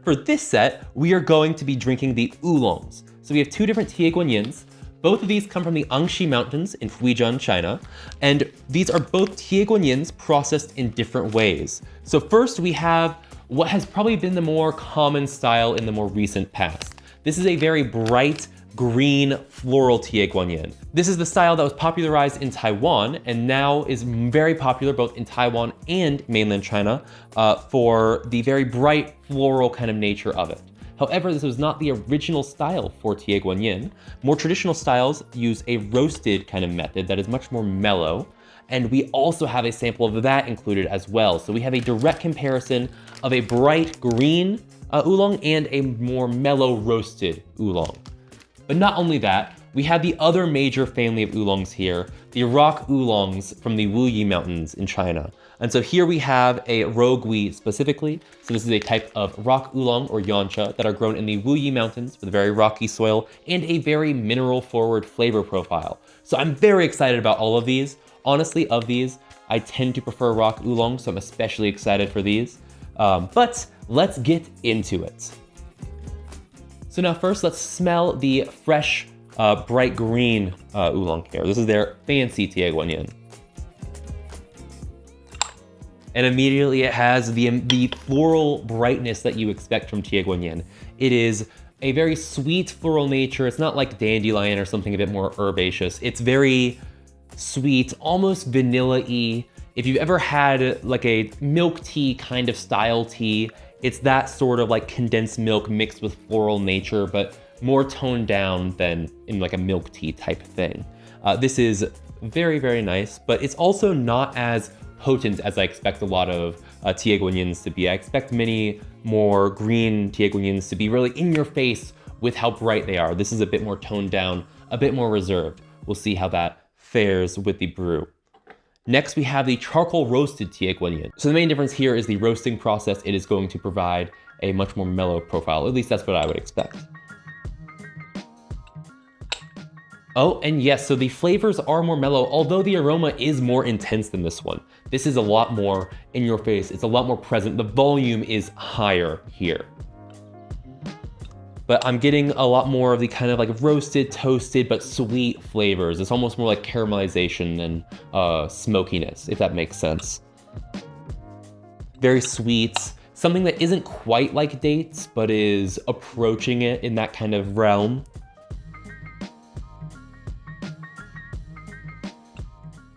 For this set, we are going to be drinking the oolongs. So we have two different Tie Guanyins. Both of these come from the Angxi Mountains in Fujian, China, and these are both Tie Guanyins processed in different ways. So first we have what has probably been the more common style in the more recent past. This is a very bright green floral Tie Guanyin. This is the style that was popularized in Taiwan and now is very popular both in Taiwan and mainland China for the very bright floral kind of nature of it. However, this was not the original style for Tie Guanyin. More traditional styles use a roasted kind of method that is much more mellow. And we also have a sample of that included as well. So we have a direct comparison of a bright green oolong and a more mellow roasted oolong. But not only that, we have the other major family of oolongs here, the rock oolongs from the Wuyi Mountains in China. And so here we have a rogui specifically. So this is a type of rock oolong or yancha that are grown in the Wuyi Mountains with a very rocky soil and a very mineral forward flavor profile. So I'm very excited about all of these. Honestly, of these, I tend to prefer rock oolong, so I'm especially excited for these. But let's get into it. So now first, let's smell the fresh, bright green oolong here. This is their fancy Tie Guanyin. And immediately it has the floral brightness that you expect from Tie Guanyin. It is a very sweet floral nature. It's not like dandelion or something a bit more herbaceous. It's very sweet, almost vanilla-y. If you've ever had like a milk tea kind of style tea, it's that sort of like condensed milk mixed with floral nature, but more toned down than in like a milk tea type thing. This is very, very nice, but it's also not as potent as I expect a lot of Tie Guanyins to be. I expect many more green Tie Guanyins to be really in your face with how bright they are. This is a bit more toned down, a bit more reserved. We'll see how that fares with the brew. Next, we have the charcoal roasted Tie Guanyin. So the main difference here is the roasting process. It is going to provide a much more mellow profile. At least that's what I would expect. Oh, and yes, so the flavors are more mellow, although the aroma is more intense than this one. This is a lot more in your face. It's a lot more present. The volume is higher here. But I'm getting a lot more of the kind of like roasted, toasted, but sweet flavors. It's almost more like caramelization and smokiness, if that makes sense. Very sweet, something that isn't quite like dates, but is approaching it in that kind of realm.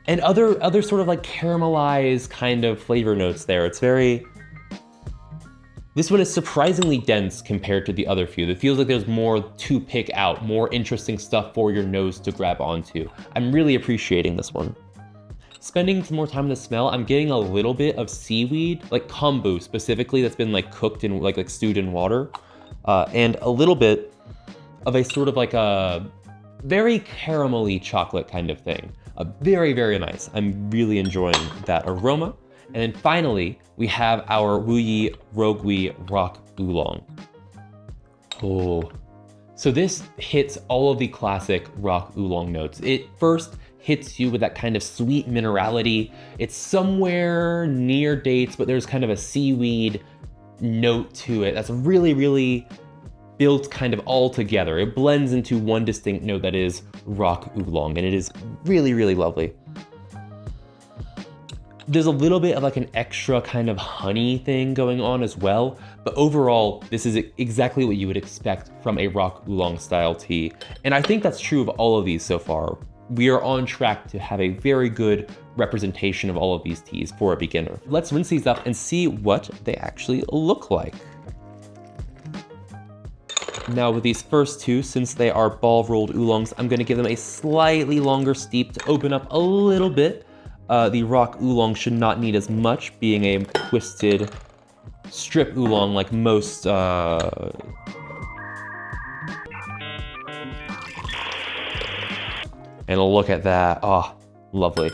And other sort of like caramelized kind of flavor notes there. It's very, this one is surprisingly dense compared to the other few. It feels like there's more to pick out, more interesting stuff for your nose to grab onto. I'm really appreciating this one. Spending some more time in the smell, I'm getting a little bit of seaweed, like kombu specifically, that's been like cooked in like stewed in water, and a little bit of a sort of like a very caramelly chocolate kind of thing. Very, very nice. I'm really enjoying that aroma. And then finally, we have our Wuyi Rogui Rock Oolong. Oh, so this hits all of the classic rock oolong notes. It first hits you with that kind of sweet minerality. It's somewhere near dates, but there's kind of a seaweed note to it that's really, really built kind of all together. It blends into one distinct note that is rock oolong, and it is really, really lovely. There's a little bit of like an extra kind of honey thing going on as well, but overall, this is exactly what you would expect from a rock oolong style tea. And I think that's true of all of these so far. We are on track to have a very good representation of all of these teas for a beginner. Let's rinse these up and see what they actually look like. Now with these first two, since they are ball rolled oolongs, I'm gonna give them a slightly longer steep to open up a little bit. The rock oolong should not need as much, being a twisted strip oolong like most and look at that, oh, lovely.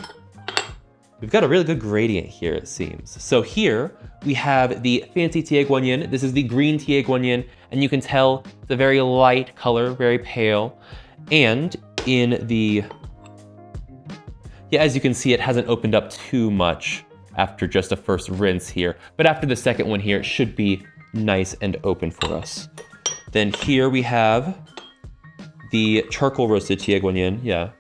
We've got a really good gradient here, it seems. So here we have the fancy Tie Guanyin. This is the green Tie Guanyin, and you can tell it's a very light color, very pale. And in the, yeah, as you can see, it hasn't opened up too much after just a first rinse here. But after the second one here, it should be nice and open for us. Then here we have the charcoal roasted tie guan yin. Yeah,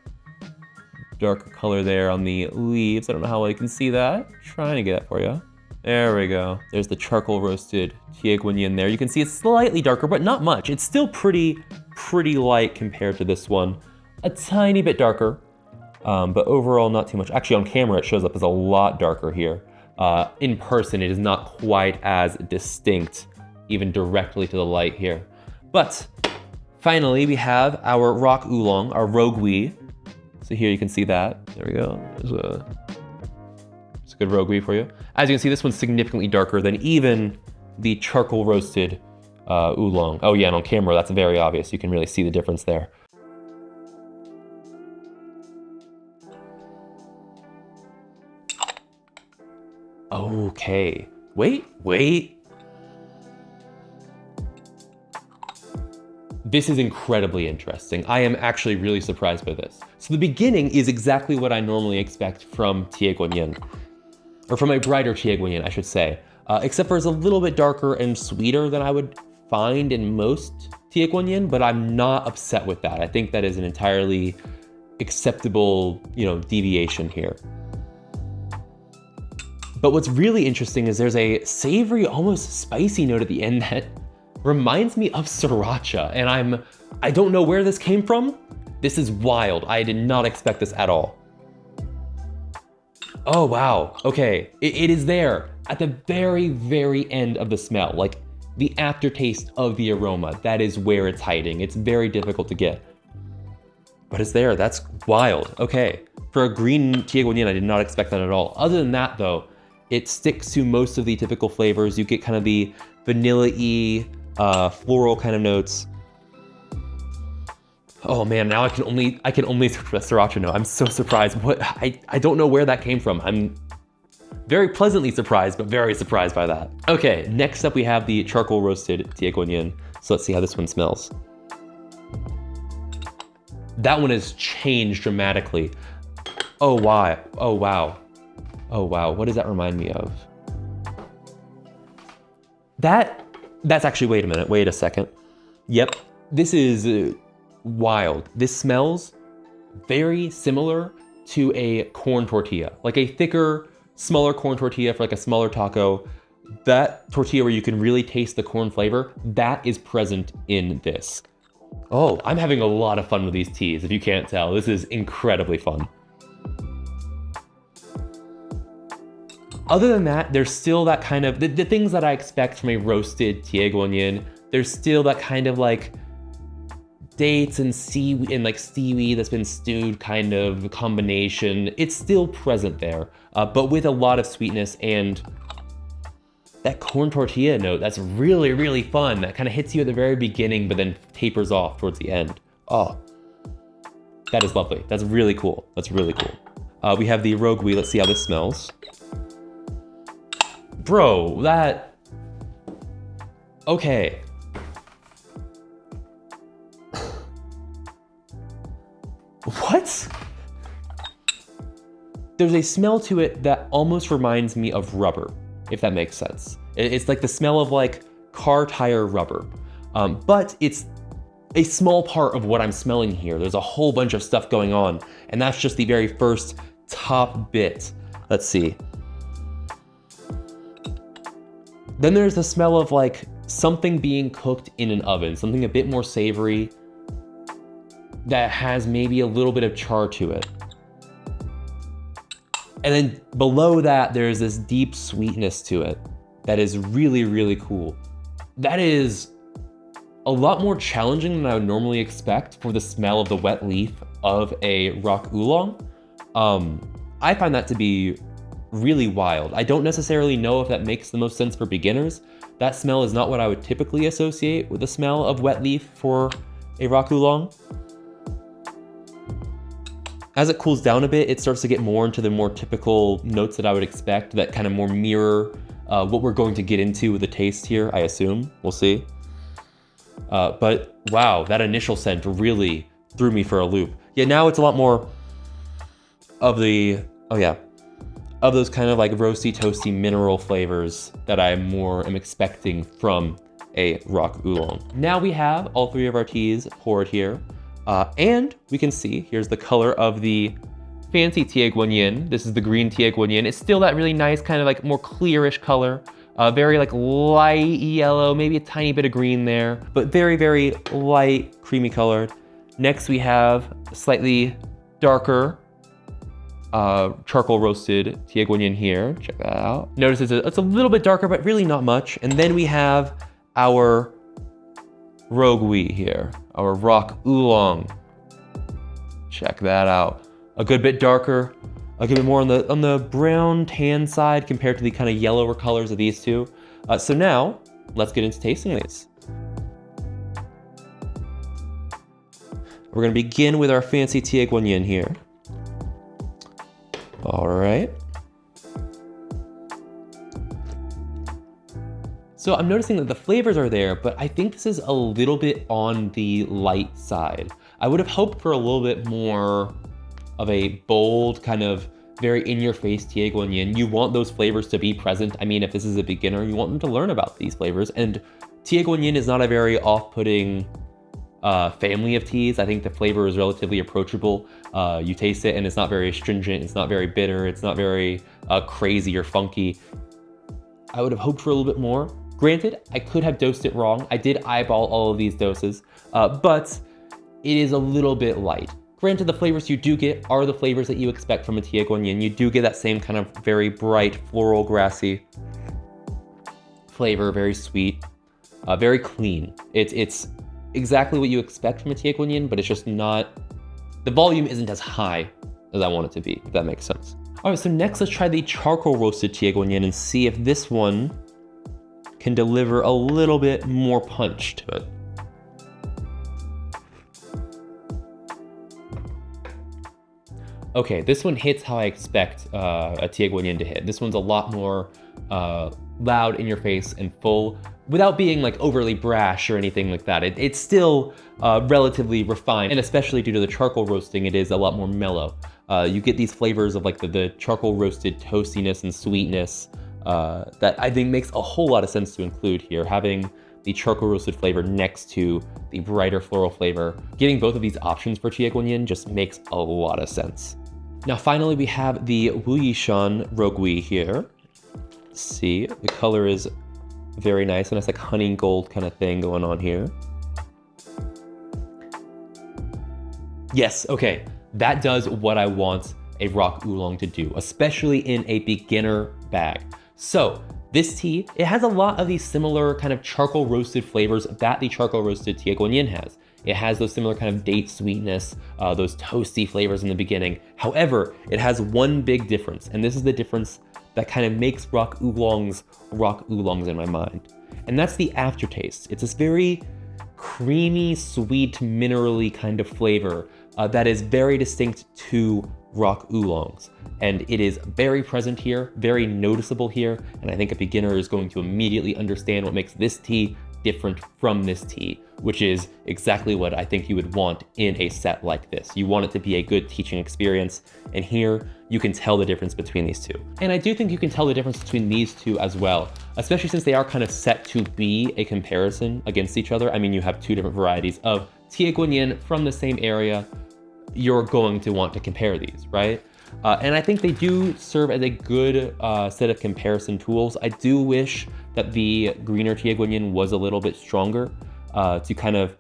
darker color there on the leaves. I don't know how well you can see that. Trying to get it for you. There we go. There's the charcoal roasted tie guan yin there. You can see it's slightly darker, but not much. It's still pretty light compared to this one. A tiny bit darker, but overall not too much. Actually, on camera, it shows up as a lot darker here. In person, it is not quite as distinct, even directly to the light here. But finally, we have our rock oolong, our rogui. So here you can see that. There we go. There's a good rogui for you. As you can see, this one's significantly darker than even the charcoal roasted oolong. Oh yeah, and on camera, that's very obvious. You can really see the difference there. Okay, wait. This is incredibly interesting. I am actually really surprised by this. So the beginning is exactly what I normally expect from tie guan yin, or from a brighter tie guan yin, I should say. Except for it's a little bit darker and sweeter than I would find in most tie guan yin, but I'm not upset with that. I think that is an entirely acceptable, deviation here. But what's really interesting is there's a savory, almost spicy note at the end that reminds me of sriracha, and I don't know where this came from. This is wild. I did not expect this at all. Oh, wow. Okay, it is there at the very end of the smell, like the aftertaste of the aroma. That is where it's hiding. It's very difficult to get. But it's there. That's wild. Okay, for a green tie guan yin, I did not expect that at all. Other than that, though, it sticks to most of the typical flavors. You get kind of the vanilla-y, floral kind of notes. Oh man, now I can only sriracha note. I'm so surprised. I don't know where that came from. I'm very pleasantly surprised, but very surprised by that. Okay, next up we have the charcoal roasted tie guan yin. So let's see how this one smells. That one has changed dramatically. Oh wow. Oh wow. Oh wow, what does that remind me of? That's actually, wait a second. Yep, this is wild. This smells very similar to a corn tortilla, like a thicker, smaller corn tortilla for like a smaller taco. That tortilla where you can really taste the corn flavor, that is present in this. Oh, I'm having a lot of fun with these teas, if you can't tell. This is incredibly fun. Other than that, there's still that kind of, the things that I expect from a roasted tie guan yin. There's still that kind of like dates and seaweed and like seaweed that's been stewed kind of combination. It's still present there, but with a lot of sweetness and that corn tortilla note that's really fun. That kind of hits you at the very beginning, but then tapers off towards the end. Oh, that is lovely. That's really cool. That's really cool. We have the rogui. Let's see how this smells. Bro, that... Okay. What? There's a smell to it that almost reminds me of rubber, if that makes sense. It's like the smell of like car tire rubber. But it's a small part of what I'm smelling here. There's a whole bunch of stuff going on, and that's just the very first top bit. Let's see. Then there's the smell of like something being cooked in an oven, something a bit more savory that has maybe a little bit of char to it. And then below that, there's this deep sweetness to it that is really cool. That is a lot more challenging than I would normally expect for the smell of the wet leaf of a rock oolong. I find that to be really wild. I don't necessarily know if that makes the most sense for beginners. That smell is not what I would typically associate with the smell of wet leaf for a rock oolong. As it cools down a bit, it starts to get more into the more typical notes that I would expect that kind of more mirror what we're going to get into with the taste here, I assume. We'll see. But wow, that initial scent really threw me for a loop. Yeah, now it's a lot more of the, oh yeah, of those kind of like roasty, toasty mineral flavors that I more am expecting from a rock oolong. Now we have all three of our teas poured here, and we can see, here's the color of the fancy Tie Guan Yin. This is the green Tie Guan Yin. It's still that really nice kind of like more clearish color, very like light yellow, maybe a tiny bit of green there, but very, very light, creamy colored. Next we have a slightly darker charcoal roasted Tie Guan Yin here. Check that out. Notice it's a little bit darker, but really not much. And then we have our Rogui here, our rock oolong. Check that out. A good bit darker, a good bit more on the brown tan side compared to the kind of yellower colors of these two. So now let's get into tasting these. We're gonna begin with our fancy Tie Guan Yin here. All right. So I'm noticing that the flavors are there, but I think this is a little bit on the light side. I would have hoped for a little bit more of a bold, kind of very in-your-face Tie Guan Yin. You want those flavors to be present. I mean, if this is a beginner, you want them to learn about these flavors. And Tie Guan Yin is not a very off-putting family of teas. I think the flavor is relatively approachable. You taste it and it's not very astringent, it's not very bitter, it's not very crazy or funky. I would have hoped for a little bit more. Granted, I could have dosed it wrong. I did eyeball all of these doses, but it is a little bit light. Granted, the flavors you do get are the flavors that you expect from a Tie Guan Yin. You do get that same kind of very bright, floral, grassy flavor, very sweet, very clean. It's exactly what you expect from a Tie Guan Yin, but it's just not, the volume isn't as high as I want it to be, if that makes sense. All right, so next let's try the charcoal roasted Tie Guan Yin and see if this one can deliver a little bit more punch to it. Okay, this one hits how I expect a Tie Guan Yin to hit. This one's a lot more loud in your face and full without being like overly brash or anything like that. It's still relatively refined, and especially due to the charcoal roasting, it is a lot more mellow. You get these flavors of like the charcoal roasted toastiness and sweetness that I think makes a whole lot of sense to include here. Having the charcoal roasted flavor next to the brighter floral flavor, getting both of these options for Tie Guan Yin just makes a lot of sense. Now finally we have the Wuyishan Rogui here. Let's see, the color is very nice, and it's like honey gold kind of thing going on here. Yes, okay, that does what I want a rock oolong to do, especially in a beginner bag. So this tea, it has a lot of these similar kind of charcoal roasted flavors that the charcoal roasted Tie Guan Yin has. It has those similar kind of date sweetness, those toasty flavors in the beginning. However, it has one big difference, and this is the difference that kind of makes rock oolongs in my mind. And that's the aftertaste. It's this very creamy, sweet, minerally kind of flavor that is very distinct to rock oolongs. And it is very present here, very noticeable here, and I think a beginner is going to immediately understand what makes this tea different from this tea, which is exactly what I think you would want in a set like this. You want it to be a good teaching experience, and here you can tell the difference between these two. And I do think you can tell the difference between these two as well, especially since they are kind of set to be a comparison against each other. I mean, you have two different varieties of Tie Guan Yin from the same area. You're going to want to compare these, right? And I think they do serve as a good set of comparison tools. I do wish that the greener Tie Guan Yin was a little bit stronger to kind of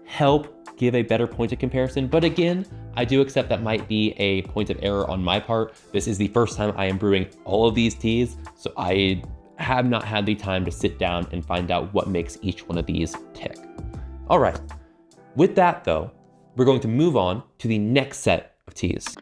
help give a better point of comparison. But again, I do accept that might be a point of error on my part. This is the first time I am brewing all of these teas, so I have not had the time to sit down and find out what makes each one of these tick. All right, with that though, we're going to move on to the next set of teas.